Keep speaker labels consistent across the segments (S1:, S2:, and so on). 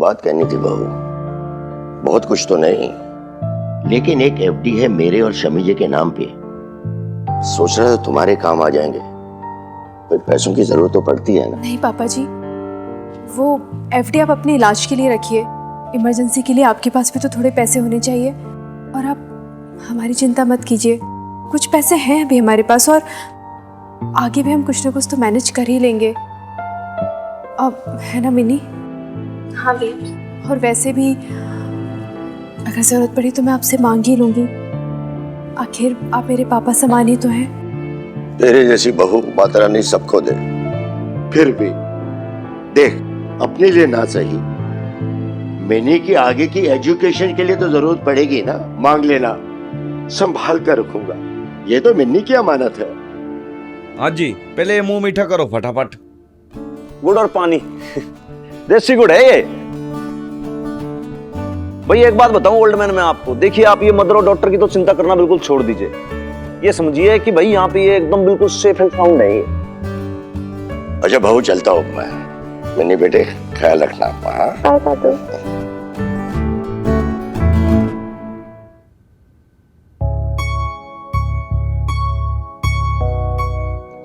S1: बात कहनी थी बहू, बहुत कुछ तो नहीं, लेकिन एक एफडी है मेरे और शमी जी के नाम पे। सोच रहे हो तुम्हारे काम आ जाएंगे। कोई पैसों की जरूरत तो पड़ती है ना।
S2: नहीं पापा जी, वो एफडी आप अपने इलाज के लिए रखिए। इमरजेंसी के लिए आपके पास भी तो थोड़े पैसे होने चाहिए। और आप हमारी चिंता मत कीजिए, कुछ पैसे हैं अभी हमारे पास, और आगे भी हम कुछ ना कुछ तो मैनेज कर ही लेंगे। अब है ना मिनी? हाँ भी। और वैसे भी अगर जरूरत पड़ी तो मैं आपसे मांग ही लूंगी। आखिर आप मेरे पापा समान ही तो हैं।
S1: तेरे जैसी बहू माता रानी सबको दे, फिर भी देख, अपने लिए ना सही, मिनी की आगे की एजुकेशन के लिए तो जरूरत पड़ेगी ना। मांग लेना, संभाल कर रखूंगा। ये तो मिन्नी की अमानत है।
S3: हाँ जी, पहले मुंह मीठा करो फटाफट।
S4: गुड़ और पानी देसी गुड़ है ये। भाई एक बात बताऊं ओल्ड मैन, मैं आपको, देखिए आप ये मदर और डॉक्टर की तो चिंता करना बिल्कुल छोड़ दीजिए। ये समझिए कि भाई यहाँ पे ये एकदम बिल्कुल सेफ एंड साउंड है ये।
S1: अच्छा बहू, चलता हूँ मैं। मिन्नी बेटे, ख्याल रखना अपना।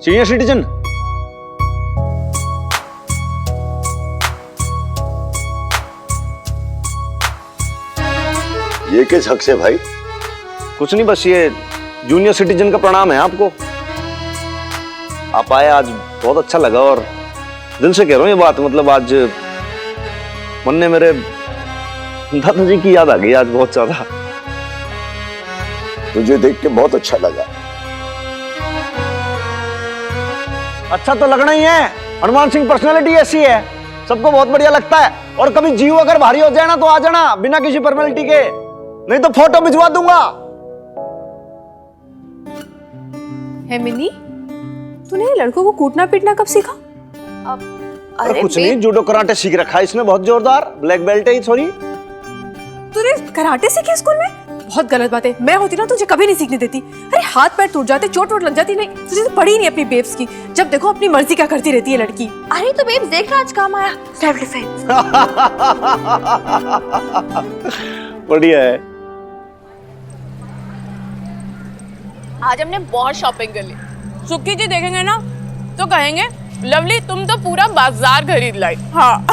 S4: सीनियर सिटीजन,
S1: ये किस हक से भाई?
S4: कुछ नहीं, बस ये जूनियर सिटीजन का प्रणाम है आपको। आप आए आज, बहुत अच्छा लगा, और दिल से कह रहा हूँ ये बात। मतलब आज मन ने मेरे दादाजी की याद आ गई आज बहुत ज्यादा।
S1: तुझे देख के बहुत अच्छा लगा।
S4: अच्छा तो लगना ही है, हनुमान सिंह पर्सनालिटी ऐसी है, सबको बहुत बढ़िया लगता है। और कभी जीव अगर भारी हो जाए ना तो आ जाना बिना किसी फॉर्मेलिटी के, नहीं तो फोटो भिजवा दूंगा।
S2: है मिनी, तूने लड़कों को कूटना पीटना कब सीखा?
S4: अरे कुछ नहीं, जूडो कराटे सीख रखा है इसने, बहुत जोरदार, ब्लैक बेल्ट है। सॉरी,
S2: तूने कराटे सीखे स्कूल में? बहुत गलत बात है। मैं होती ना तुझे कभी नहीं सीखने देती। अरे हाथ पैर टूट जाते, चोट वोट लग जाती। नहीं, तुझे तो पड़ी नहीं अपनी बेब्स की। जब देखो अपनी मर्जी क्या करती रहती है लड़की।
S5: अरे तो बेब्स देख रहा आज काम आया, सेल्फ डिफेंस।
S4: बढ़िया है।
S5: आज हमने बहुत शॉपिंग कर ली। सुक्की जी देखेंगे ना तो कहेंगे लवली तुम तो पूरा बाजार खरीद लाई। हाँ।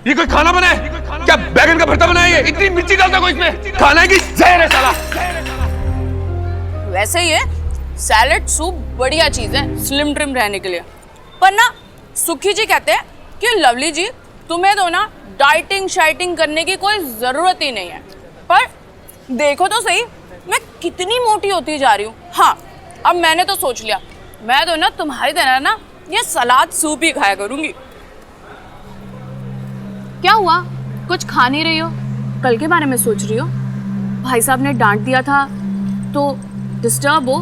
S3: ये कोई खाना बना है क्या? बैगन का भरता बना है ये? इतनी मिर्ची डालता कोई इसमें? खाना है कि जहर है साला?
S5: वैसे ये सैलेड सूप बढ़िया चीज है स्लिम ट्रिम रहने के लिए। पर ना सुखी जी कहते हैं कि लवली जी तुम्हें तो ना डाइटिंग शाइटिंग करने की कोई जरूरत ही नहीं है। पर देखो तो सही मैं कितनी मोटी होती जा रही हूँ। हाँ, अब मैंने तो सोच लिया, मैं तो ना तुम्हारी तरह ना ये सलाद सूप ही खाया करूंगी। क्या हुआ, कुछ खा नहीं रही हो? कल के बारे में सोच रही हो? भाई साहब ने डांट दिया था तो डिस्टर्ब हो?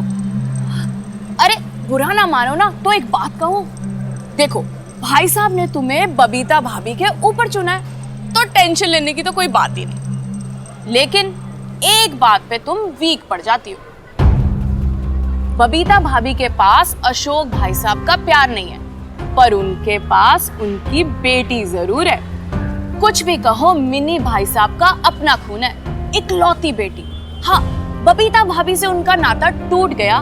S5: अरे बुरा ना मानो ना तो एक बात कहूँ, देखो भाई साहब ने तुम्हें बबीता भाभी के ऊपर चुना है तो टेंशन लेने की तो कोई बात ही नहीं। लेकिन एक बात पे तुम वीक पड़ जाती हो, बबीता भाभी के पास अशोक भाई साहब का प्यार नहीं है, पर उनके पास उनकी बेटी जरूर है। कुछ भी कहो, मिनी भाई साहब का अपना खून है, इकलौती बेटी। हाँ, बबीता भाभी से उनका नाता टूट गया,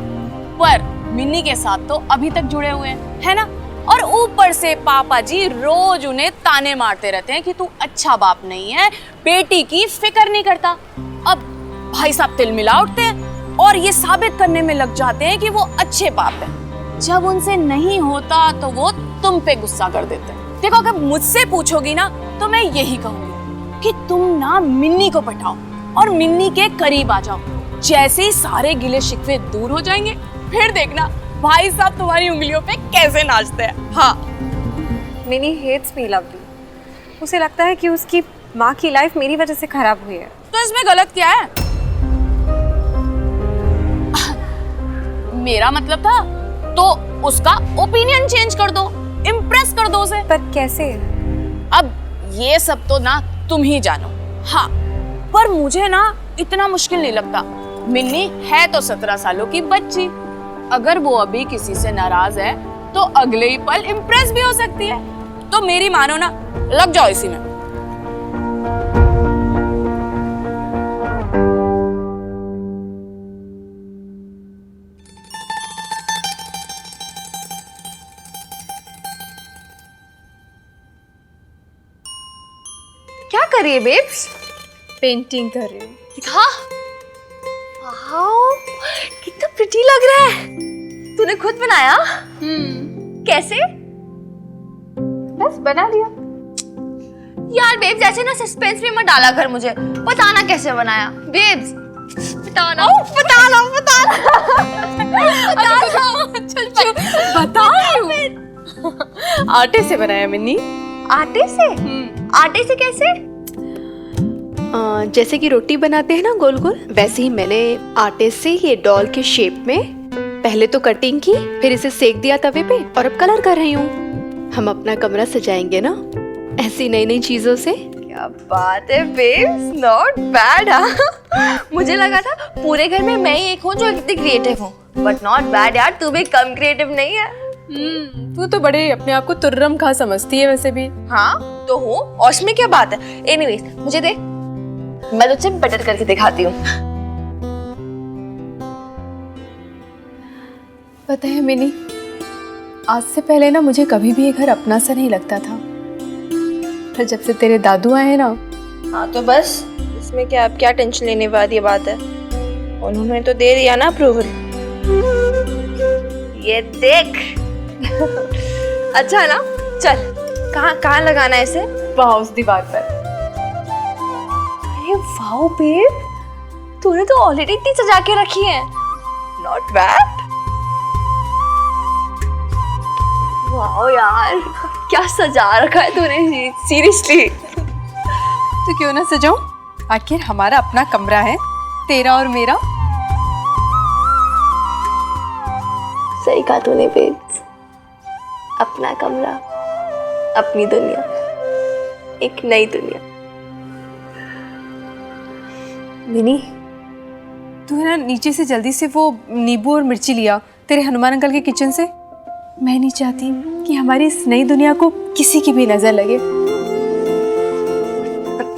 S5: पर मिनी के साथ तो अभी तक जुड़े हुए हैं, है ना? और ऊपर से पापा जी रोज उन्हें ताने मारते रहते हैं कि तू अच्छा बाप नहीं है, बेटी की फिक्र नहीं करता। अब भाई साहब तिल मिला उठते हैं और ये साबित करने में लग जाते हैं कि वो अच्छे बाप हैं। जब उनसे नहीं होता तो वो तुम पे गुस्सा कर देते हैं। देखो, अगर मुझसे पूछोगी ना तो मैं यही कहूंगी कि तुम ना मिन्नी को पटाओ और मिन्नी के करीब आ जाओ। जैसे ही सारे गिले शिकवे दूर हो जाएंगे, फिर देखना भाई साहब तुम्हारी उंगलियों पे कैसे नाचते हैं। हाँ,
S6: मिनी हेट्स मी लवली। उसे लगता है कि उसकी माँ की लाइफ मेरी वजह से खराब हुई है।
S5: तो इसमें गलत क्या है? मेरा मतलब था तो उसका ओपिनियन चेंज कर दो, इम्प्रेस कर दो उसे।
S6: पर कैसे?
S5: अब ये सब तो ना तुम ही जानो। हाँ, पर मुझे ना इतना मुश्किल नहीं लगता। मिन्नी है तो 17 सालों की बच्ची, अगर वो अभी किसी से नाराज है तो अगले ही पल इम्प्रेस भी हो सकती है। तो मेरी मानो ना, लग जाओ इसी में।
S6: क्या कर रही है बेब्स?
S2: पेंटिंग कर रही हूँ।
S6: दिखा। वाओ, कितना प्रिटी लग रहा है। तूने खुद बनाया? कैसे?
S2: बस बना लिया।
S6: यार बेब्स, ऐसे ना सस्पेंस में मत डाला कर मुझे। बताना कैसे बनाया बेब्स। बताना। बताना बताना।
S2: बता रही हूँ। आटे से बनाया मिन्नी।
S6: आटे से? आटे से कैसे?
S2: जैसे कि रोटी बनाते हैं ना गोल गोल, वैसे ही मैंने आटे से ये डॉल के शेप में पहले तो कटिंग की, फिर इसे सेक दिया तवे पे और अब कलर कर रही हूँ। हम अपना कमरा सजाएंगे ना ऐसी नई नई चीजों से।
S6: क्या बात है बेब्स, नॉट बैड। हाँ, मुझे लगा था पूरे घर में मैं ही एक हूँ जो इतनी क्रिएटिव हूँ, बट नॉट बैड यार, तू भी कम क्रिएटिव नहीं है।
S2: तू तो बड़े अपने आप को तुर्रम खा समझती है वैसे भी।
S6: हाँ तो हूँ, और इसमें क्या बात है। एनीवेज मुझे दे, मैं तुझे बटर करके दिखाती हूँ।
S2: पता है मिनी, आज से पहले ना मुझे कभी भी ये घर अपना सा नहीं लगता था, पर जब से तेरे दादू आए ना।
S6: हाँ तो बस, इसमें क्या, अब क्या टेंशन लेने वाली बात है। उन्होंने तो दे दिया ना अप्रूवल। ये देख। अच्छा ना, चल कहाँ लगाना है इसे?
S2: वहाँ उस दीवार पर।
S6: अरे वाओ बेब, तूने तो ऑलरेडी इतनी सजा के रखी है। Not bad. वाओ यार, क्या सजा रखा है तूने, सीरियसली।
S2: तो क्यों ना सजाऊं, आखिर हमारा अपना कमरा है, तेरा और मेरा।
S6: सही कहा तूने बेब्स, अपना कमरा, अपनी दुनिया, एक नई दुनिया।
S2: मिनी, तू है ना नीचे से जल्दी से वो नींबू और मिर्ची लिया तेरे हनुमान अंकल के किचन से। मैं नहीं चाहती कि हमारी इस नई दुनिया को किसी की भी नजर लगे।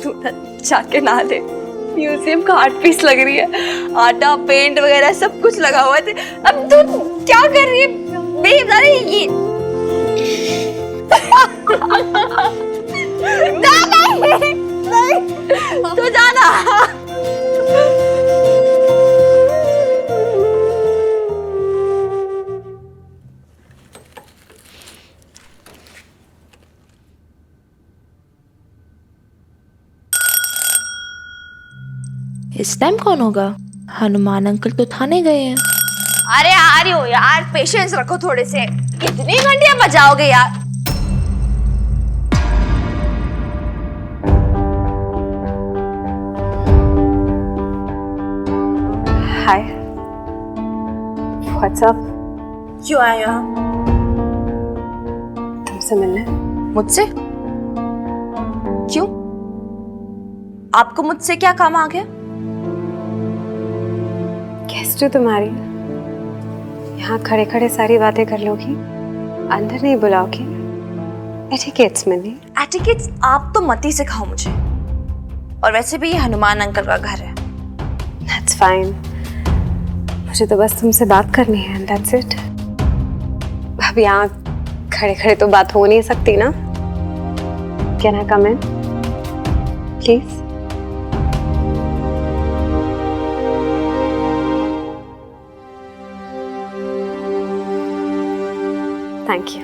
S6: तू जाके नहा ले, म्यूजियम का आर्ट पीस लग रही है। आटा, पेंट वगैरह सब कुछ लगा हुआ है। अब तू क्या कर रही है बेब? अरे ये नहीं, तू जाना।
S7: इस टाइम कौन होगा? हनुमान अंकल तो थाने गए हैं।
S6: अरे आ रही हो यार, पेशेंस रखो थोड़े से। कितनी घंटियां बजाओगे यार?
S2: हाय, व्हाट्स अप?
S6: क्यों आए यहाँ?
S2: तुमसे मिलने।
S6: मुझसे? क्यों? आपको मुझसे क्या काम आ गया?
S8: गेस्ट हो तुम्हारी, यहाँ खड़े खड़े सारी बातें कर लोगी, अंदर नहीं बुलाओगी? एटिकेट्स में नहीं।
S6: एटिकेट्स आप तो मत ही सिखाओ मुझे। और वैसे भी ये हनुमान अंकल का घर है।
S8: That's fine. मुझे तो बस तुमसे बात करनी है, and that's it. अब यहाँ खड़े खड़े तो बात हो नहीं सकती ना? Can I come in? Please? Thank you.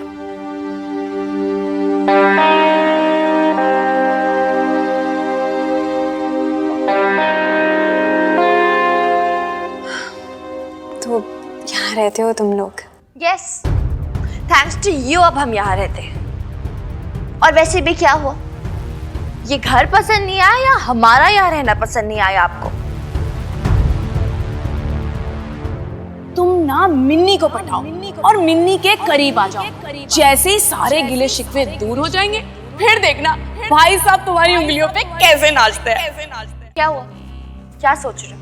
S8: तो यहाँ रहते हो तुम लोग?
S6: यस, थैंक्स टू यू अब हम यहाँ रहते हैं। और वैसे भी क्या हुआ, ये घर पसंद नहीं आया या हमारा यहाँ रहना पसंद नहीं आया आपको?
S5: तुम ना मिन्नी को पटाओ और मिन्नी के करीब आ जाओ। जैसे ही सारे गिले शिकवे दूर हो जाएंगे, फिर देखना भाई साहब तुम्हारी उंगलियों पे कैसे नाचते हैं।
S6: क्या हुआ, क्या सोच रहे हो?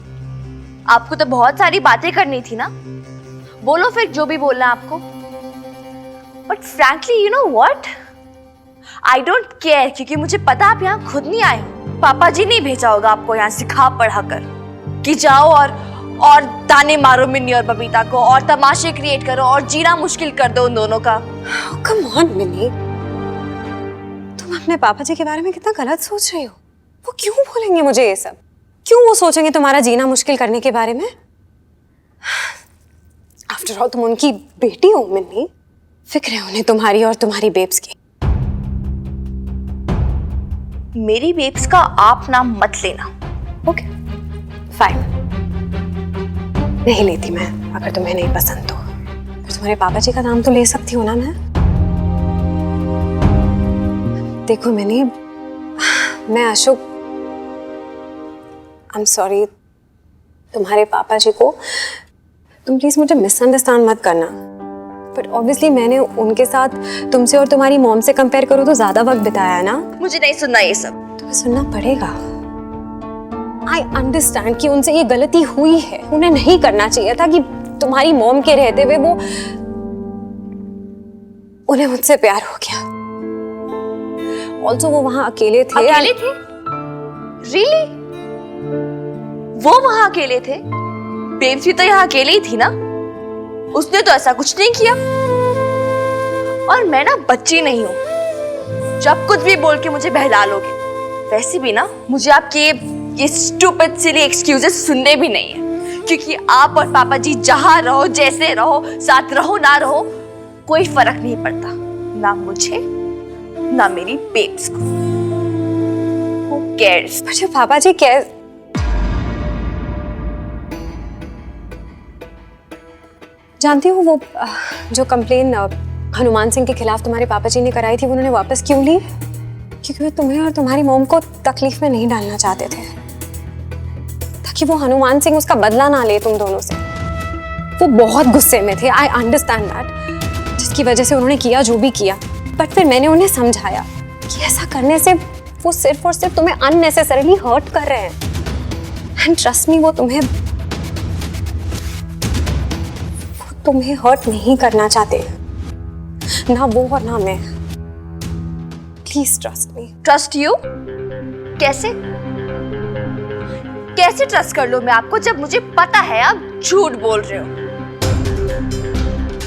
S6: आपको तो बहुत सारी बातें करनी थी ना, बोलो फिर जो भी बोलना है आपको। But frankly you know what, I don't care, क्योंकि मुझे पता आप यहाँ खुद नहीं आए हो। पापा जी नहीं भेजा होगा आपको यहाँ सिखा पढ़ा कर कि जाओ और ताने मारो मिन्नी और बबीता को, और तमाशे क्रिएट करो, और जीना मुश्किल कर दो उन दोनों का।
S8: कम ऑन मिन्नी, तुम अपने पापा जी के बारे में कितना गलत सोच रही हो। वो क्यों बोलेंगे मुझे ये सब? क्यों वो सोचेंगे तुम्हारा जीना मुश्किल करने के बारे में? आफ्टर ऑल तुम उनकी बेटी हो मिन्नी, फिक्र है उन्हें तुम्हारी और तुम्हारी बेब्स की।
S6: मेरी बेब्स का आप नाम मत लेना।
S8: ओके फाइन, नहीं लेती मैं, अगर तुम्हें नहीं पसंद तो। पर तुम्हारे पापा जी का नाम तो ले सकती हूँ ना मैं। देखो मिनी, मैं अशोक, आई एम सॉरी, तुम्हारे पापा जी को तुम प्लीज मुझे मिसअंडरस्टैंड मत करना। पर ऑब्वियसली मैंने उनके साथ तुमसे और तुम्हारी मॉम से कंपेयर करूँ तो ज्यादा वक्त बिताया है ना।
S6: मुझे नहीं सुनना ये सब।
S8: तुम्हें सुनना पड़ेगा। आई अंडरस्टैंड कि उनसे ये गलती हुई है, उन्हें नहीं करना चाहिए था कि तुम्हारी मॉम के रहते हुए उन्हें मुझसे प्यार हो गया। ऑल्सो वो वहां अकेले थे।
S6: अकेले थे? Really? वो वहां अकेले थे? बेब्स भी तो यहाँ अकेले ही थी ना, उसने तो ऐसा कुछ नहीं किया। और मैं ना बच्ची नहीं हूं जब कुछ भी बोल के मुझे बहला लोगे। वैसे भी ना मुझे आपके ये स्टूपिड सिली एक्सक्यूजेस सुनने भी नहीं है, क्योंकि आप और पापा जी जहां रहो, जैसे रहो, साथ रहो ना रहो, कोई फर्क नहीं पड़ता, ना मुझे ना मेरी बेब्स को। Who cares?
S8: अच्छा पापा जी कैसे? जानती हो वो जो कंप्लेन हनुमान सिंह के खिलाफ तुम्हारे पापा जी ने कराई थी, वो उन्होंने वापस क्यों ली? क्योंकि वो तुम्हें और तुम्हारी मॉम को तकलीफ में नहीं डालना चाहते थे, ताकि वो हनुमान सिंह उसका बदला ना ले तुम दोनों से। वो बहुत गुस्से में थे, आई अंडरस्टैंड दैट, जिसकी वजह से उन्होंने किया जो भी किया। बट फिर मैंने उन्हें समझाया कि ऐसा करने से वो सिर्फ और सिर्फ तुम्हें अननेसेसरीली हर्ट कर रहे हैं। एंड ट्रस्ट मी, वो तुम्हें हर्ट नहीं करना चाहते, ना वो और ना मैं। Please trust me.
S6: Trust you? कैसे कैसे ट्रस्ट कर लो मैं आपको, जब मुझे पता है आप झूठ बोल रहे हो?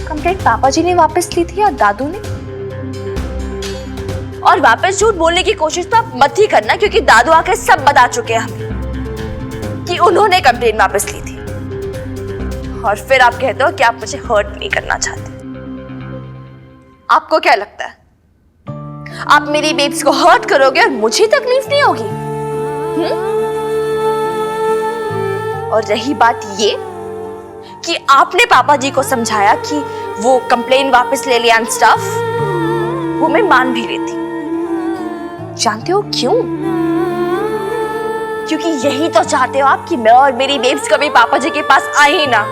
S6: कंप्लेंट पापा जी ने वापस ली थी या दादू ने? और वापस झूठ बोलने की कोशिश तो आप मत ही करना, क्योंकि दादू आके सब बता चुके हैं हमें कि उन्होंने कंप्लेंट वापस ली थी। और फिर आप कहते हो कि आप मुझे हर्ट नहीं करना चाहते। आपको क्या लगता है आप मेरी बेब्स को हर्ट करोगे और मुझे तकलीफ नहीं होगी? और रही बात ये कि आपने पापा जी को समझाया कि वो कंप्लेन वापस ले लिया एंड स्टफ, वो मैं मान भी रही थी। जानते हो क्यों? क्योंकि यही तो चाहते हो आप कि मैं और मेरी बेब्स कभी पापा जी के पास आए ही ना,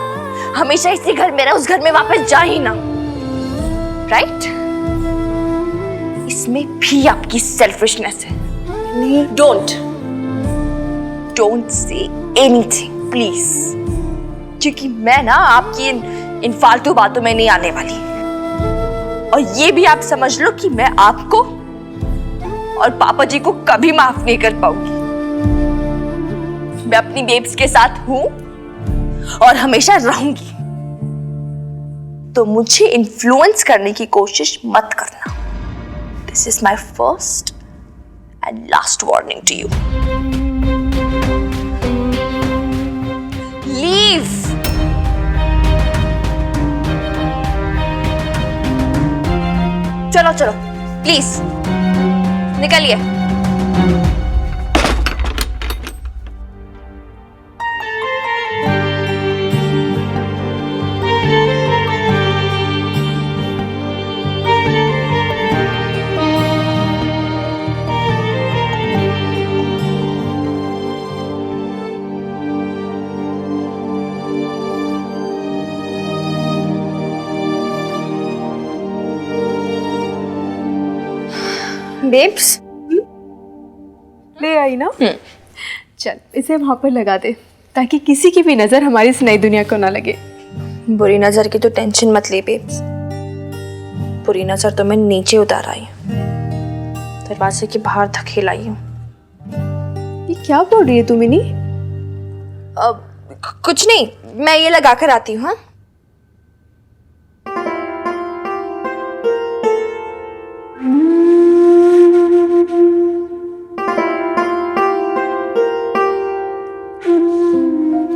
S6: हमेशा इसी घर में रहे, उस घर में वापस जा ही ना। राइट? इसमें भी आपकी सेल्फिशनेस है। नहीं, डोंट से एनीथिंग प्लीज, क्योंकि मैं ना आपकी इन फालतू बातों में नहीं आने वाली। और ये भी आप समझ लो कि मैं आपको और पापा जी को कभी माफ नहीं कर पाऊंगी। मैं अपनी बेब्स के साथ हूं और हमेशा रहूंगी, तो मुझे इन्फ्लुएंस करने की कोशिश मत करना। This is my first and last warning to you. Leave. चलो चलो प्लीज निकलिए। बेब्स
S2: ले आई ना? चल इसे वहां पर लगा दे, ताकि किसी की भी नजर हमारी इस नई दुनिया को ना लगे।
S6: बुरी नजर की तो टेंशन मत ले बेब्स, बुरी नजर तो मैं नीचे उतार आई।
S7: दरवाजे के बाहर धकेल आई हूँ।
S2: ये क्या बोल रही है तू मिनी?
S6: कुछ नहीं, मैं ये लगा कर आती हूँ। हाँ,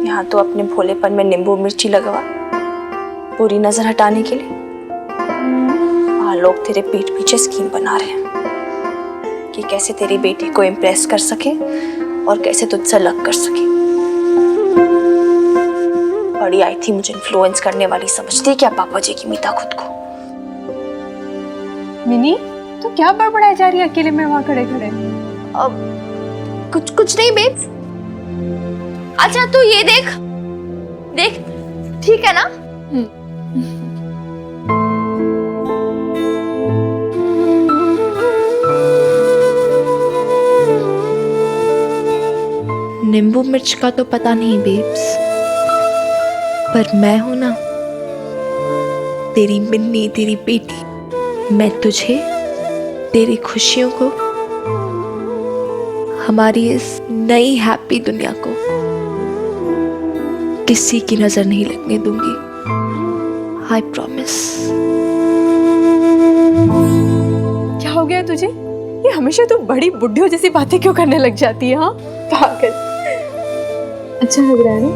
S7: यहाँ तो अपने भोलेपन में नींबू मिर्ची लगवा, बुरी नजर हटाने के लिए। वहाँ लोग तेरे पीठ पीछे स्कीम बना रहे हैं कि कैसे तेरी बेटी को इम्प्रेस कर सके और कैसे तुझसे अलग कर सके। बड़ी आई थी मुझे इन्फ्लुएंस करने वाली, समझती क्या पापा जी की मीता खुद को।
S2: मिनी तो क्या बड़बड़ाई जा रही है अकेले में वहां खड़े खड़े?
S6: कुछ नहीं बेब्स। अच्छा तू ये देख देख, ठीक है ना?
S7: नींबू मिर्च का तो पता नहीं बेब्स, पर मैं हूं ना तेरी मिन्नी, तेरी बेटी। मैं तुझे, तेरी खुशियों को, हमारी इस नई हैप्पी दुनिया को किसी की नजर नहीं लगने दूंगी। I promise.
S2: क्या हो गया तुझे? ये हमेशा तू बड़ी बुड्ढियों जैसी बातें क्यों करने लग जाती है? हाँ पागल। अच्छा लग रहा है ना?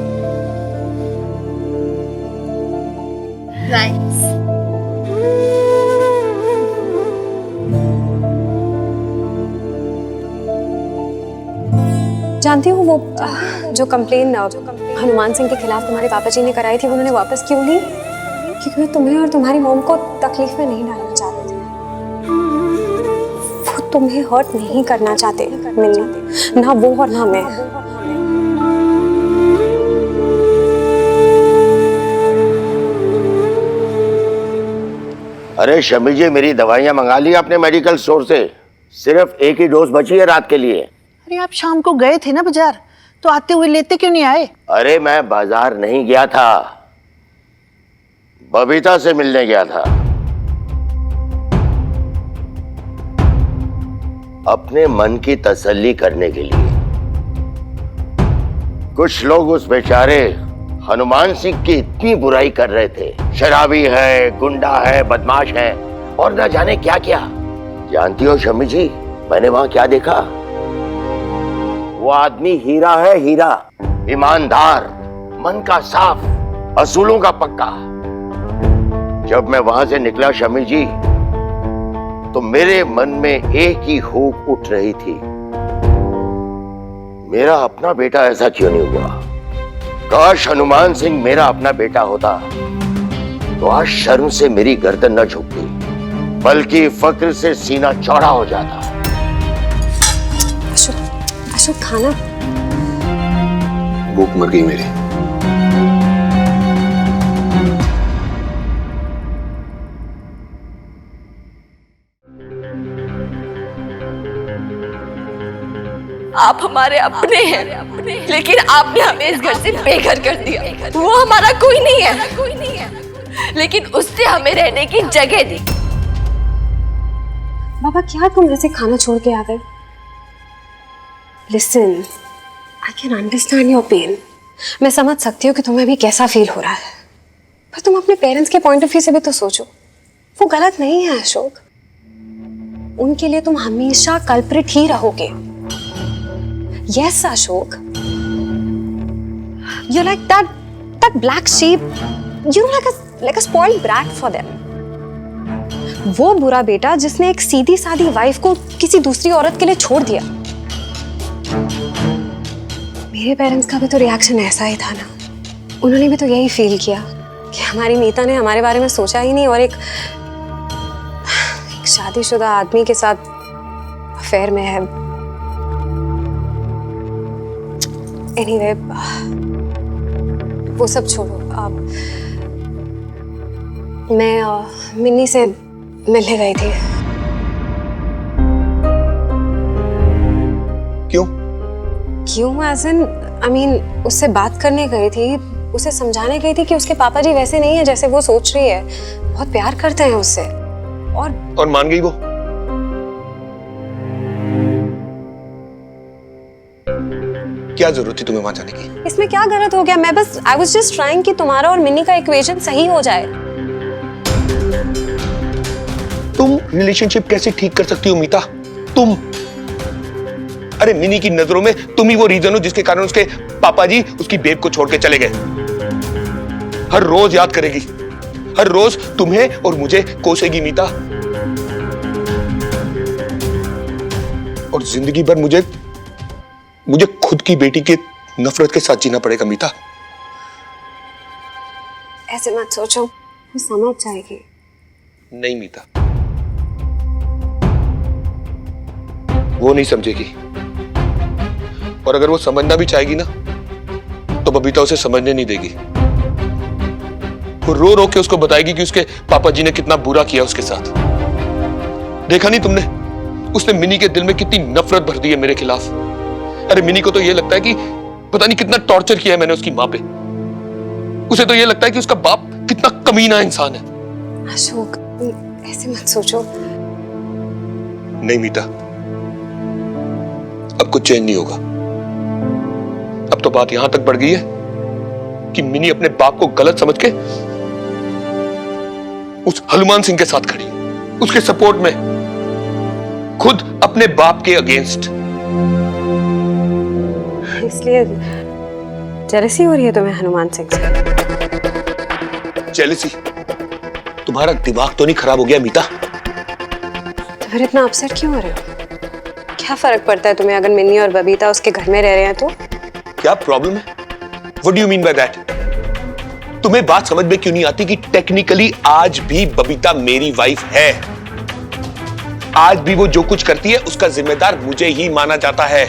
S6: नाइस।
S8: जानती हूँ वो जो कंप्लेन हनुमान सिंह के खिलाफ तुम्हारे पापा जी ने कराई थी, वो उन्होंने वापस क्यों ली? क्योंकि वो तुम्हें और तुम्हारी मॉम को तकलीफ में नहीं डालना चाहते थे। वो तुम्हें हर्ट नहीं करना चाहते मिन्नी, ना वो और ना मैं।
S1: अरे शमी जी, मेरी दवाइयाँ मंगा ली आपने मेडिकल स्टोर से? सिर्फ एक ही डोज बची है रात के लिए।
S9: अरे आप शाम को गए थे ना बाजार, तो आते हुए लेते क्यों नहीं आए?
S1: अरे मैं बाजार नहीं गया था, बबीता से मिलने गया था। अपने मन की तसल्ली करने के लिए। कुछ लोग उस बेचारे हनुमान सिंह की इतनी बुराई कर रहे थे, शराबी है, गुंडा है, बदमाश है और न जाने क्या क्या। जानती हो शमी जी, मैंने वहां क्या देखा? वो आदमी हीरा है, हीरा, ईमानदार, मन का साफ, असूलों का पक्का। जब मैं वहां से निकला शमी जी, तो मेरे मन में एक ही हूक उठ रही थी, मेरा अपना बेटा ऐसा क्यों नहीं हुआ? काश हनुमान सिंह मेरा अपना बेटा होता तो आज शर्म से मेरी गर्दन न झुकती, बल्कि फक्र से सीना चौड़ा हो जाता।
S8: अशोक खाना।
S3: भूख मर गई मेरी।
S6: आप हमारे अपने हैं, लेकिन आपने हमें इस घर से बेघर कर दिया। वो हमारा कोई नहीं है, लेकिन उसने हमें रहने की जगह दी।
S8: बाबा क्या तुम ऐसे खाना छोड़ के आ गए? Listen, I can understand your pain. मैं समझ सकती हूँ कि तुम्हें अभी कैसा फील हो रहा है, पर तुम अपने पेरेंट्स के पॉइंट ऑफ व्यू से भी तो सोचो। वो गलत नहीं है अशोक, उनके लिए तुम हमेशा कल्प्रिट ही रहोगे। Yes, Ashok. You're like that black sheep. You're like a spoiled brat for them. वो बुरा बेटा जिसने एक सीधी सादी वाइफ को किसी दूसरी औरत के लिए छोड़ दिया। मेरे पेरेंट्स का भी तो रिएक्शन ऐसा ही था ना। उन्होंने भी तो यही फील किया कि हमारी मीता ने हमारे बारे में सोचा ही नहीं और एक शादीशुदा आदमी के साथ अफेयर में है। Anyway, वो सब छोड़ो। मैं मिन्नी से मिलने गई थी। क्यों एज इन आई मीन उससे बात करने गई थी, उसे समझाने गई थी कि उसके पापा जी वैसे नहीं है जैसे वो सोच रही है, बहुत प्यार करते हैं उससे। और
S3: मान गई वो? क्या जरूरत थी तुम्हें वहां जाने की?
S8: इसमें क्या गलत हो गया? मैं बस आई वाज जस्ट ट्राइंग कि तुम्हारा और मिनी का इक्वेशन सही हो जाए।
S3: तुम रिलेशनशिप कैसे ठीक कर सकती हो मीता? तुम, अरे मिनी की नजरों में तुम ही वो रीजन हो जिसके कारण उसके पापा जी उसकी बेब को छोड़ के चले गए। हर रोज याद करेगी, हर रोज तुम्हें और मुझे कोसेगी मीता, और जिंदगी भर मुझे खुद की बेटी के नफरत के साथ जीना पड़ेगा मीता।
S8: ऐसे मत सोचो, वो समझ जाएगी।
S3: नहीं मीता, वो नहीं समझेगी, और अगर वो समझना भी चाहेगी ना तो बबीता उसे समझने नहीं देगी। वो रो रो के उसको बताएगी कि उसके पापा जी ने कितना बुरा किया उसके साथ। देखा नहीं तुमने उसने मिनी के दिल में कितनी नफरत भर दी है मेरे खिलाफ। अरे मिनी को तो ये लगता है कि पता नहीं कितना टॉर्चर किया है मैंने उसकी माँ पे। उसे तो ये लगता है कि उसका बाप कितना कमीना इंसान है।
S8: अशोक, ऐसे मत सोचो।
S3: नहीं मीता, अब कुछ चेंज नहीं होगा। अब तो बात यहां तक बढ़ गई है कि मिनी अपने बाप को गलत समझ के उस हनुमान सिंह के साथ खड़ी है, उसके सपोर्ट में, खुद अपने बाप के अगेंस्ट।
S8: इसलिए जेलसी हो रही है तुम्हें हनुमान सिंह से?
S3: जेलसी? तुम्हारा दिमाग तो नहीं खराब हो गया मीता?
S8: तो फिर इतना अपसेट क्यों हो रहे हो? क्या फर्क पड़ता है तुम्हें अगर मिनी और बबीता उसके घर में रह रहे हैं तो?
S3: क्या प्रॉब्लम है? What do you mean by that? तुम्हें बात समझ में क्यों नहीं आती कि टेक्निकली आज भी बबीता मेरी वाइफ है। आज भी वो जो कुछ करती है उसका जिम्मेदार मुझे ही माना जाता है।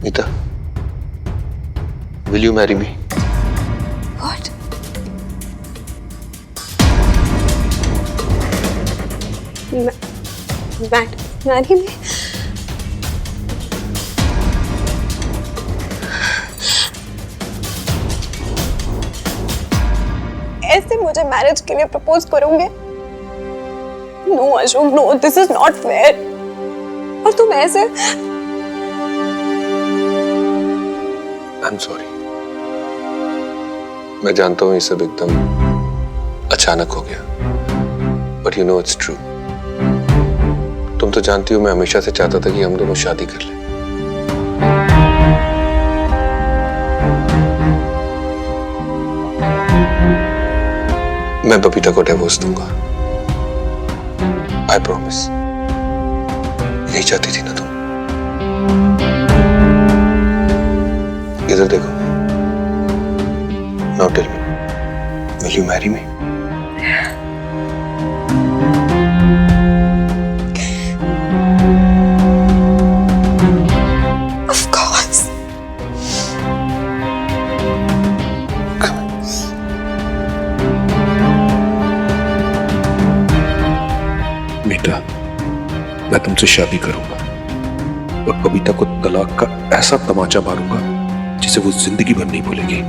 S3: Meeta, will you marry me?
S8: What? Marry me? ऐसे मुझे मैरिज के लिए प्रपोज करोगे? No Ashok, no, this is not fair. और तुम ऐसे।
S3: I'm sorry. मैं जानता हूं ये सब एकदम अचानक हो गया, but you know it's true. तुम तो जानती हो मैं हमेशा से चाहता था कि हम दोनों शादी कर लें। मैं बबीता को डिवोर्स दूंगा, I promise. यही चाहती थी ना तुम? इधर देखो। Now tell me, will you marry me?
S8: Of course.
S3: बेटा, मैं तुमसे शादी करूंगा और बबीता को तलाक का ऐसा तमाचा मारूंगा जिसे वो जिंदगी भर नहीं भूलेगी।